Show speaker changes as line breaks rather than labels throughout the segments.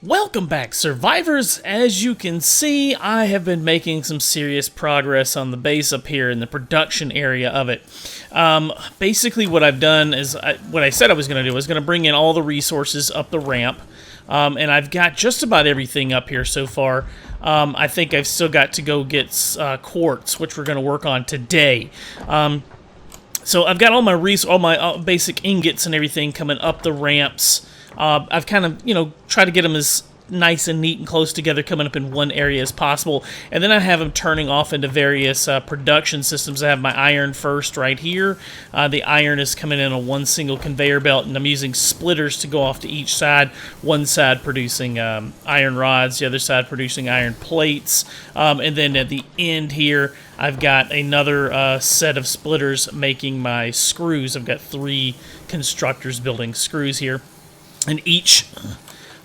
Welcome back, survivors. As you can see, I have been making some serious progress on the base up here in the production area of it. Basically what I've done is, what I said I was going to do, was going to bring in all the resources up the ramp. And I've got just about everything up here so far. I think I've still got to go get quartz, which we're going to work on today. So I've got all my basic ingots and everything coming up the ramps. I've kind of, tried to get them as nice and neat and close together coming up in one area as possible. And then I have them turning off into various production systems. I have my iron first right here. The iron is coming in on one single conveyor belt, and I'm using splitters to go off to each side. One side producing iron rods, the other side producing iron plates. And then at the end here, I've got another set of splitters making my screws. I've got 3 constructors building screws here. And each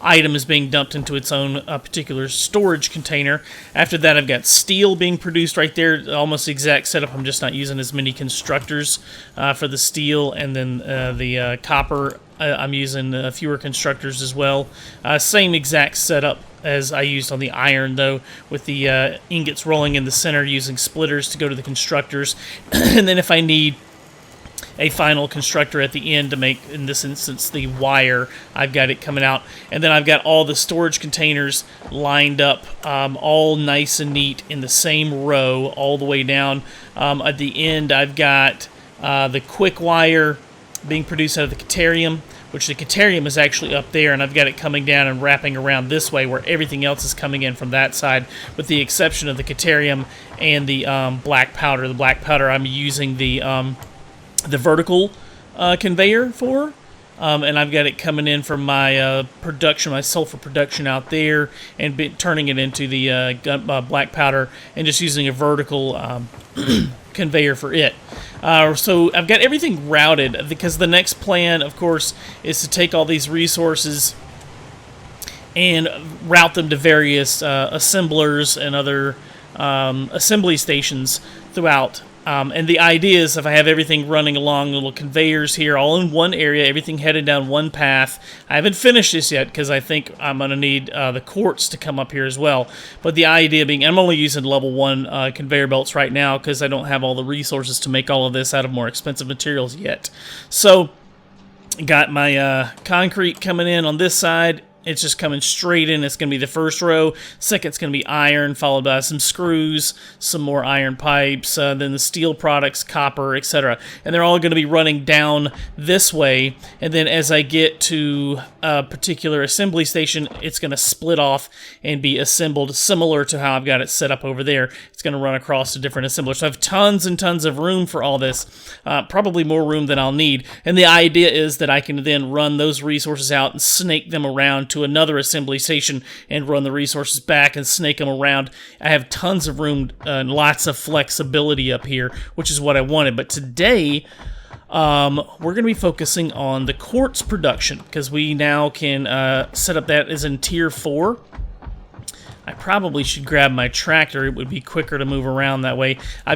item is being dumped into its own particular storage container. After that, I've got steel being produced right there, almost the exact setup. I'm just not using as many constructors for the steel. And then the copper, I'm using fewer constructors as well. Same exact setup as I used on the iron, though, with the ingots rolling in the center, using splitters to go to the constructors. And then if I need a final constructor at the end to make, in this instance, the wire, I've got it coming out. And then I've got all the storage containers lined up, all nice and neat in the same row all the way down. At the end, I've got the quick wire being produced out of the Caterium, which the Caterium is actually up there, and I've got it coming down and wrapping around this way, where everything else is coming in from that side, with the exception of the Caterium and the black powder. The black powder, I'm using the vertical conveyor for, and I've got it coming in from my production, my sulfur production out there, and turning it into the black powder, and just using a vertical conveyor for it. So I've got everything routed, because the next plan, of course, is to take all these resources and route them to various assemblers and other assembly stations throughout. And the idea is, if I have everything running along little conveyors here, all in one area, everything headed down one path. I haven't finished this yet, because I think I'm going to need the quartz to come up here as well. But the idea being, I'm only using level 1 conveyor belts right now, because I don't have all the resources to make all of this out of more expensive materials yet. So, got my concrete coming in on this side. It's just coming straight in. It's going to be the first row. Second's going to be iron, followed by some screws, some more iron pipes, then the steel products, copper, etc. And they're all going to be running down this way. And then as I get to a particular assembly station, it's going to split off and be assembled similar to how I've got it set up over there. It's going to run across to different assemblers. So I have tons and tons of room for all this, probably more room than I'll need. And the idea is that I can then run those resources out and snake them around to another assembly station and run the resources back and snake them around. I have tons of room and lots of flexibility up here, which is what I wanted. But today, we're going to be focusing on the quartz production, because we now can set up that as in tier 4. I probably should grab my tractor. It would be quicker to move around that way. I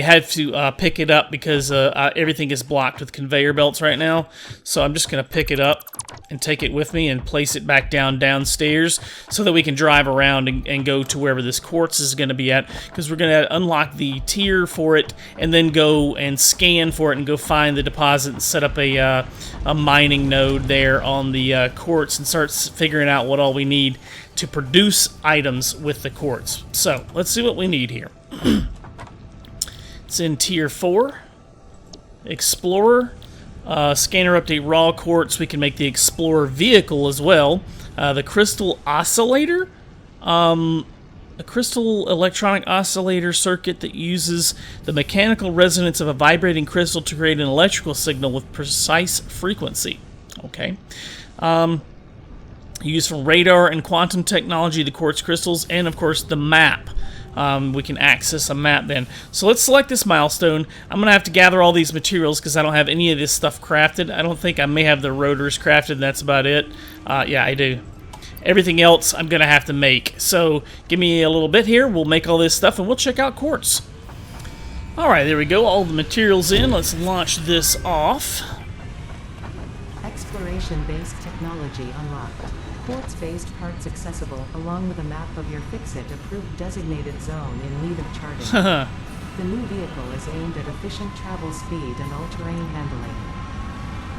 had to pick it up because everything is blocked with conveyor belts right now. So I'm just going to pick it up and take it with me and place it back downstairs, so that we can drive around and go to wherever this quartz is going to be at, because we're going to unlock the tier for it and then go and scan for it and go find the deposit and set up a mining node there on the quartz and start figuring out what all we need to produce items with the quartz. So let's see what we need here. It's in tier 4. Explorer. Scanner update raw quartz. We can make the Explorer vehicle as well. The crystal oscillator. A crystal electronic oscillator circuit that uses the mechanical resonance of a vibrating crystal to create an electrical signal with precise frequency. Okay. Used from radar and quantum technology, the quartz crystals, and of course the map. We can access a map then. So let's select this milestone. I'm going to have to gather all these materials because I don't have any of this stuff crafted. I don't think I may have the rotors crafted, and that's about it. Yeah, I do. Everything else I'm going to have to make. So give me a little bit here. We'll make all this stuff, and we'll check out quartz. Alright, there we go. All the materials in. Let's launch this off.
Exploration-based technology unlocked. Quartz-based parts accessible, along with a map of your FICSIT approved designated zone in need of charting. The new vehicle is aimed at efficient travel speed and all-terrain handling.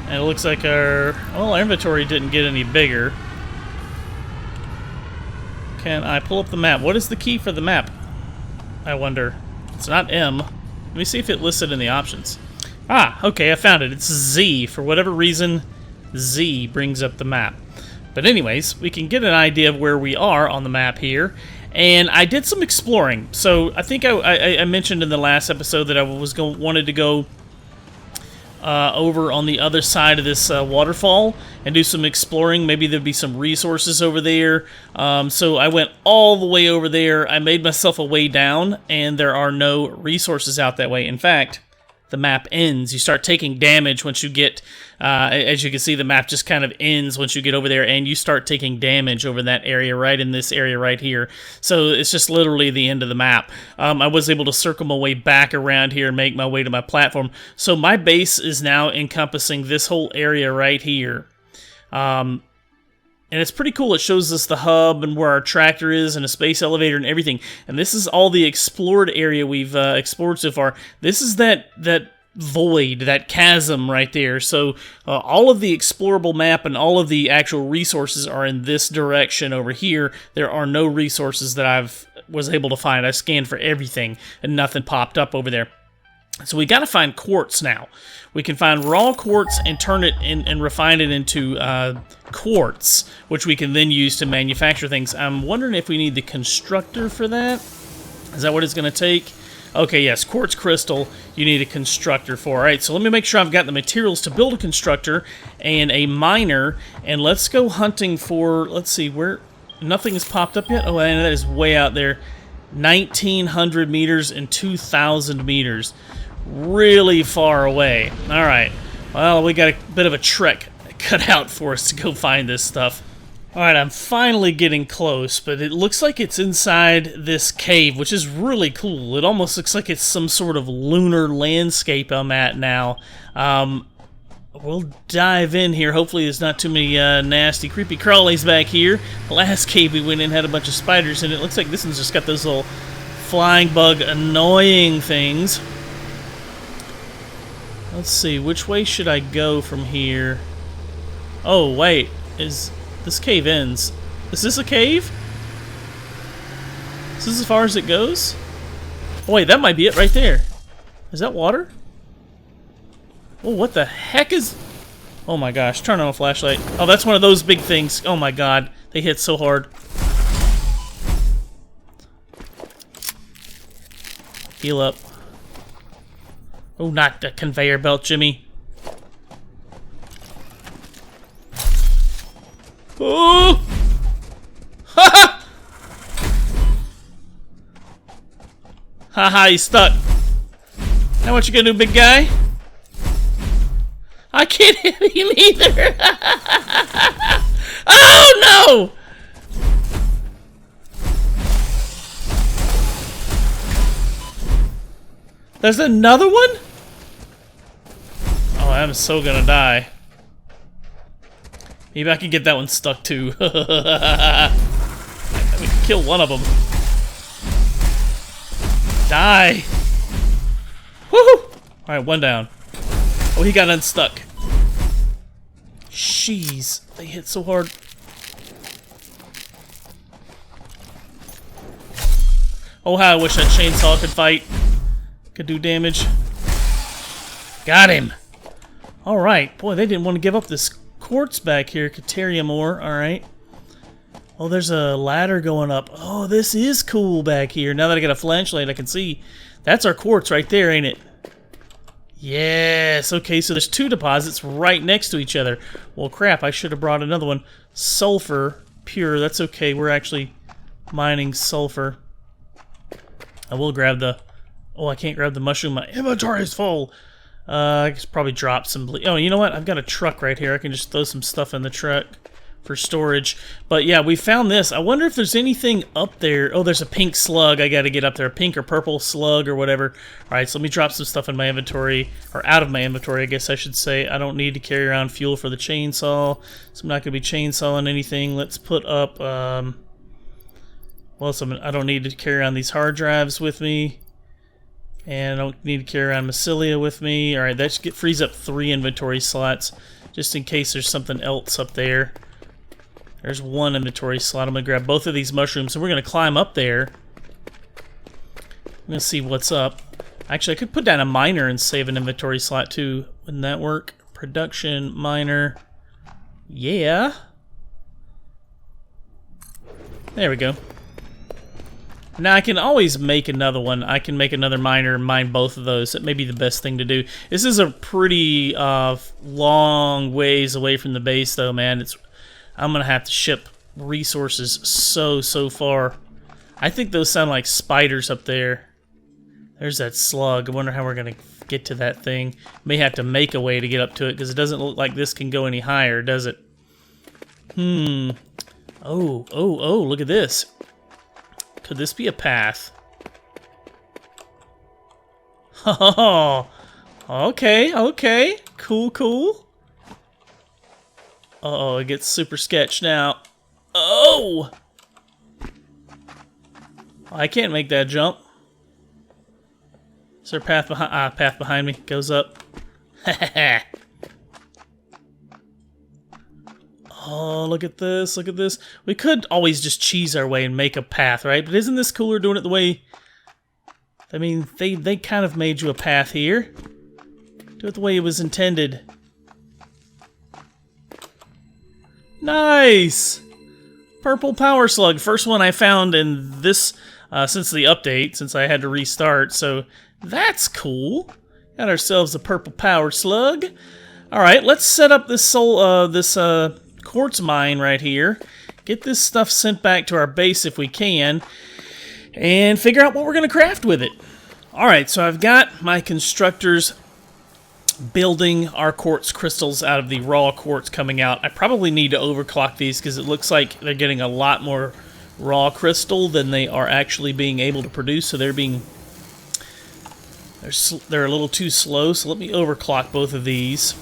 And it looks like our inventory didn't get any bigger. Can I pull up the map? What is the key for the map? I wonder. It's not M. Let me see if it listed in the options. Ah, okay, I found it. It's Z. For whatever reason, Z brings up the map. But anyways, we can get an idea of where we are on the map here. And I did some exploring. So I think I mentioned in the last episode that I wanted to go over on the other side of this waterfall and do some exploring. Maybe there'd be some resources over there. So I went all the way over there. I made myself a way down, and there are no resources out that way. In fact, the map ends. You start taking damage once you get, as you can see, the map just kind of ends once you get over there, and you start taking damage over that area, right in this area right here. So it's just literally the end of the map. I was able to circle my way back around here and make my way to my platform. So my base is now encompassing this whole area right here. And it's pretty cool. It shows us the hub and where our tractor is and a space elevator and everything. And this is all the explored area we've explored so far. This is that void, that chasm right there. So all of the explorable map and all of the actual resources are in this direction over here. There are no resources that I was able to find. I scanned for everything and nothing popped up over there. So we got to find quartz now. We can find raw quartz and turn it and refine it into quartz, which we can then use to manufacture things. I'm wondering if we need the constructor for that. Is that what it's going to take? Okay, yes, quartz crystal you need a constructor for. All right, so let me make sure I've got the materials to build a constructor and a miner, and let's go hunting for, let's see, where nothing has popped up yet. Oh, and that is way out there. 1,900 meters and 2,000 meters. Really far away. Alright, well, we got a bit of a trek cut out for us to go find this stuff. Alright, I'm finally getting close, but it looks like it's inside this cave, which is really cool. It almost looks like it's some sort of lunar landscape I'm at now. We'll dive in here. Hopefully there's not too many nasty, creepy crawlies back here. The last cave we went in had a bunch of spiders in it. Looks like this one's just got those little flying bug annoying things. Let's see, which way should I go from here? Oh, wait. This cave ends. Is this a cave? Is this as far as it goes? Oh, wait, that might be it right there. Is that water? Oh, what the heck is... Oh my gosh, turn on a flashlight. Oh, that's one of those big things. Oh my god, they hit so hard. Heal up. Oh, not the conveyor belt, Jimmy. Oh! Ha ha! Ha ha, he's stuck. Now what you gonna do, big guy? I can't hit him either. Oh no! There's another one? Oh, I'm so gonna die. Maybe I can get that one stuck too. We can kill one of them. Die! Woohoo! Alright, one down. Oh, he got unstuck. Jeez, they hit so hard. Oh, how I wish that chainsaw could fight. Could do damage. Got him. Alright, boy, they didn't want to give up this quartz back here. Caterium ore, alright. Oh, there's a ladder going up. Oh, this is cool back here. Now that I got a flashlight, I can see. That's our quartz right there, ain't it? Yes, okay, so there's two deposits right next to each other. Well, crap, I should have brought another one. Sulfur, pure, that's okay. We're actually mining sulfur. I will grab the... Oh, I can't grab the mushroom. My inventory is full. I could probably drop some... Oh, you know what? I've got a truck right here. I can just throw some stuff in the truck. for storage. But yeah, we found this. I wonder if there's anything up there. Oh, there's a pink slug. I got to get up there. A pink or purple slug or whatever. All right, so let me drop some stuff in my inventory, or out of my inventory, I guess I should say. I don't need to carry around fuel for the chainsaw, so I'm not going to be chainsawing anything. Let's put up, well, I don't need to carry around these hard drives with me. And I don't need to carry around mycelia with me. All right, that frees up 3 inventory slots, just in case there's something else up there. There's 1 inventory slot. I'm going to grab both of these mushrooms, and we're going to climb up there. I'm going to see what's up. Actually, I could put down a miner and save an inventory slot, too. Wouldn't that work? Production, miner. Yeah. There we go. Now, I can always make another one. I can make another miner and mine both of those. That may be the best thing to do. This is a pretty long ways away from the base, though, man. I'm going to have to ship resources so far. I think those sound like spiders up there. There's that slug. I wonder how we're going to get to that thing. May have to make a way to get up to it, because it doesn't look like this can go any higher, does it? Oh, look at this. Could this be a path? Oh, okay. Cool. Uh-oh, it gets super sketch now. Oh! I can't make that jump. Is there a path behind? Path behind me. Goes up. Oh, look at this. We could always just cheese our way and make a path, right? But isn't this cooler doing it the way... I mean, they kind of made you a path here. Do it the way it was intended. Nice! Purple power slug. First one I found in this, since the update, since I had to restart. So that's cool. Got ourselves a purple power slug. Alright, let's set up this quartz mine right here. Get this stuff sent back to our base if we can. And figure out what we're going to craft with it. Alright, so I've got my constructors building our quartz crystals out of the raw quartz coming out. I probably need to overclock these because it looks like they're getting a lot more raw crystal than they are actually being able to produce, so they're a little too slow. So let me overclock both of these,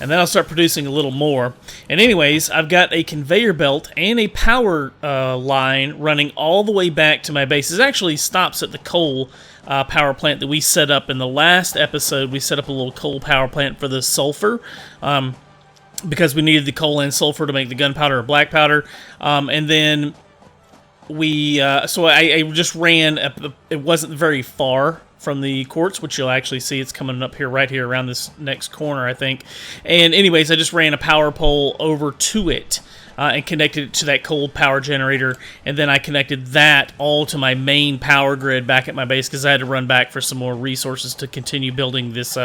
and then I'll start producing a little more. And anyways, I've got a conveyor belt and a power line running all the way back to my base. It actually stops at the coal power plant that we set up in the last episode. We set up a little coal power plant for the sulfur because we needed the coal and sulfur to make the gunpowder or black powder. And then so I just ran, it wasn't very far from the quartz, which you'll actually see. It's coming up here, right here around this next corner, I think. And anyways, I just ran a power pole over to it and connected it to that cold power generator, and then I connected that all to my main power grid back at my base because I had to run back for some more resources to continue building this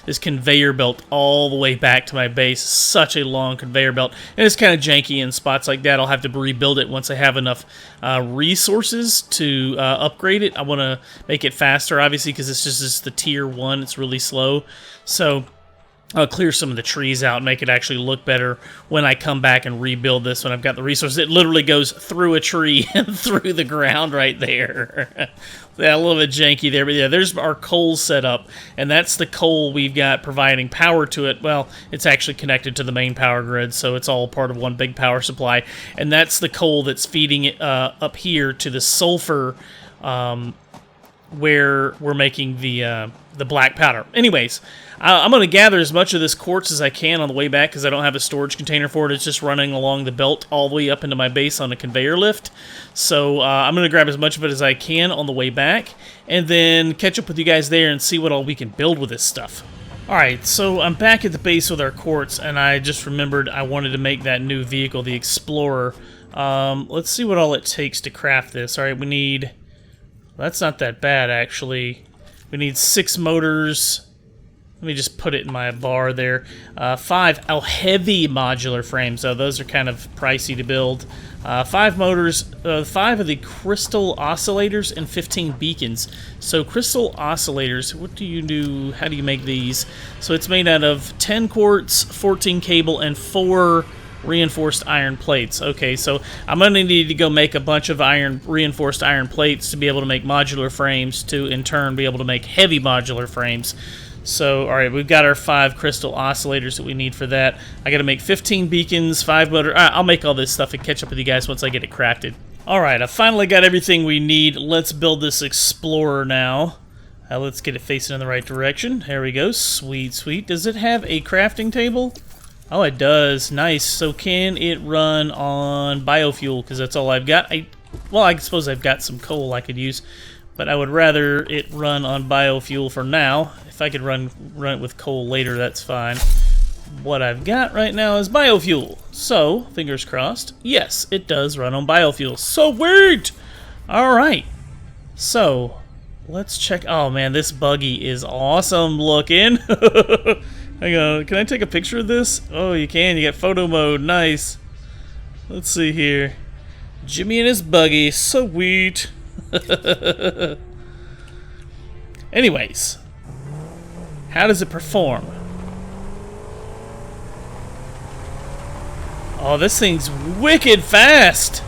this conveyor belt all the way back to my base. Such a long conveyor belt, and it's kind of janky in spots like that. I'll have to rebuild it once I have enough resources to upgrade it. I want to make it faster, obviously, because it's just the tier 1. It's really slow, so I'll clear some of the trees out and make it actually look better when I come back and rebuild this when I've got the resources. It literally goes through a tree and through the ground right there. Yeah, a little bit janky there, but yeah, there's our coal setup, and that's the coal we've got providing power to it. Well, it's actually connected to the main power grid, so it's all part of one big power supply, and that's the coal that's feeding it up here to the sulfur where we're making the black powder. Anyways, I'm going to gather as much of this quartz as I can on the way back because I don't have a storage container for it. It's just running along the belt all the way up into my base on a conveyor lift. So I'm going to grab as much of it as I can on the way back and then catch up with you guys there and see what all we can build with this stuff. Alright, so I'm back at the base with our quartz, and I just remembered I wanted to make that new vehicle, the Explorer. Let's see what all it takes to craft this. Alright, we need... Well, that's not that bad, actually. We need 6 motors. Let me just put it in my bar there. 5 heavy modular frames, though. Those are kind of pricey to build. 5 motors, 5 of the crystal oscillators, and 15 beacons. So crystal oscillators, what do you do? How do you make these? So it's made out of 10 quartz, 14 cable, and 4 reinforced iron plates. Okay, so I'm going to need to go make a bunch of reinforced iron plates to be able to make modular frames, to in turn be able to make heavy modular frames. So, alright, we've got our 5 crystal oscillators that we need for that. I got to make 15 beacons, 5 motor. I'll make all this stuff and catch up with you guys once I get it crafted. Alright, I finally got everything we need. Let's build this Explorer now. Let's get it facing in the right direction. There we go. Sweet, sweet. Does it have a crafting table? Oh, it does. Nice. So can it run on biofuel? Because that's all I've got. Well, I suppose I've got some coal I could use, but I would rather it run on biofuel for now. If I could run it with coal later, that's fine. What I've got right now is biofuel. So, fingers crossed. Yes, it does run on biofuel. Sweet! Alright. So, let's check. Oh man, this buggy is awesome looking. Hang on, can I take a picture of this? Oh, you can. You got photo mode. Nice. Let's see here. Jimmy and his buggy. Sweet. Anyways, how does it perform? Oh, this thing's wicked fast.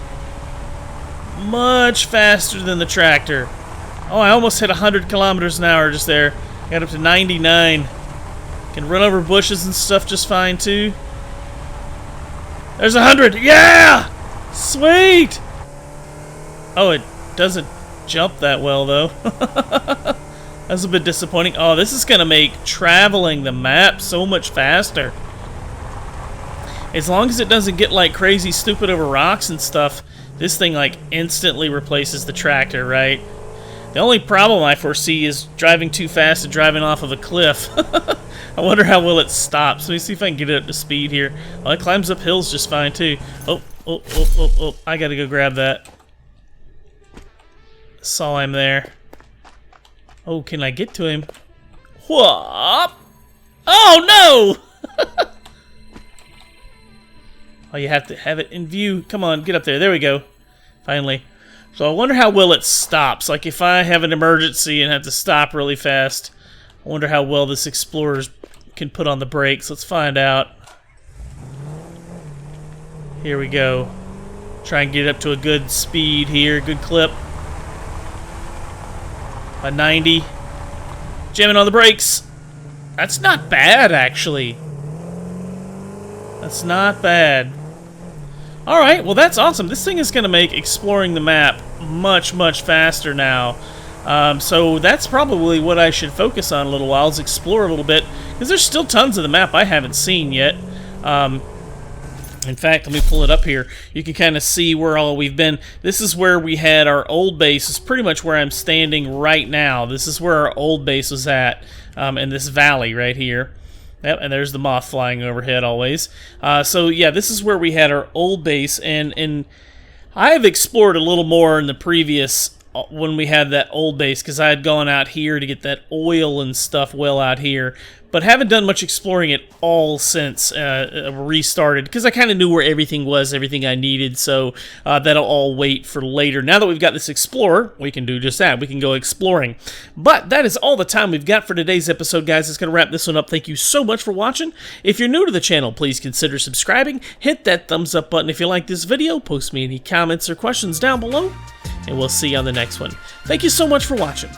Much faster than the tractor. Oh, I almost hit 100 kilometers an hour just there. Got up to 99. Can run over bushes and stuff just fine too. There's 100. Yeah! Sweet! Oh, it doesn't jump that well though. That's a bit disappointing. Oh, this is gonna make traveling the map so much faster. As long as it doesn't get like crazy stupid over rocks and stuff, this thing like instantly replaces the tractor, right? The only problem I foresee is driving too fast and driving off of a cliff. I wonder how well it stops. Let me see if I can get it up to speed here. Oh, it climbs up hills just fine too. Oh. I gotta go grab that. Saw him there. Oh, can I get to him? Whoop! Oh no! Oh, you have to have it in view. Come on, get up there. There we go. Finally. So I wonder how well it stops. Like if I have an emergency and have to stop really fast, I wonder how well this Explorer can put on the brakes. Let's find out. Here we go. Try and get up to a good speed here, good clip. A 90. Jamming on the brakes. That's not bad, actually. That's not bad. Alright, well that's awesome. This thing is going to make exploring the map much, much faster now. So that's probably what I should focus on a little while, is explore a little bit. Because there's still tons of the map I haven't seen yet. In fact, let me pull it up here. You can kind of see where all we've been. This is where we had our old base. It's pretty much where I'm standing right now. This is where our old base was at, in this valley right here. Yep, and there's the moth flying overhead always. So yeah, this is where we had our old base, and I have explored a little more in the previous, when we had that old base, because I had gone out here to get that oil and stuff well out here, but haven't done much exploring at all since restarted, because I kind of knew where everything was, everything I needed, so that'll all wait for later. Now that we've got this Explorer, we can do just that. We can go exploring. But that is all the time we've got for today's episode, guys. It's going to wrap this one up. Thank you so much for watching. If you're new to the channel, please consider subscribing. Hit that thumbs up button if you like this video. Post me any comments or questions down below, and we'll see you on the next one. Thank you so much for watching.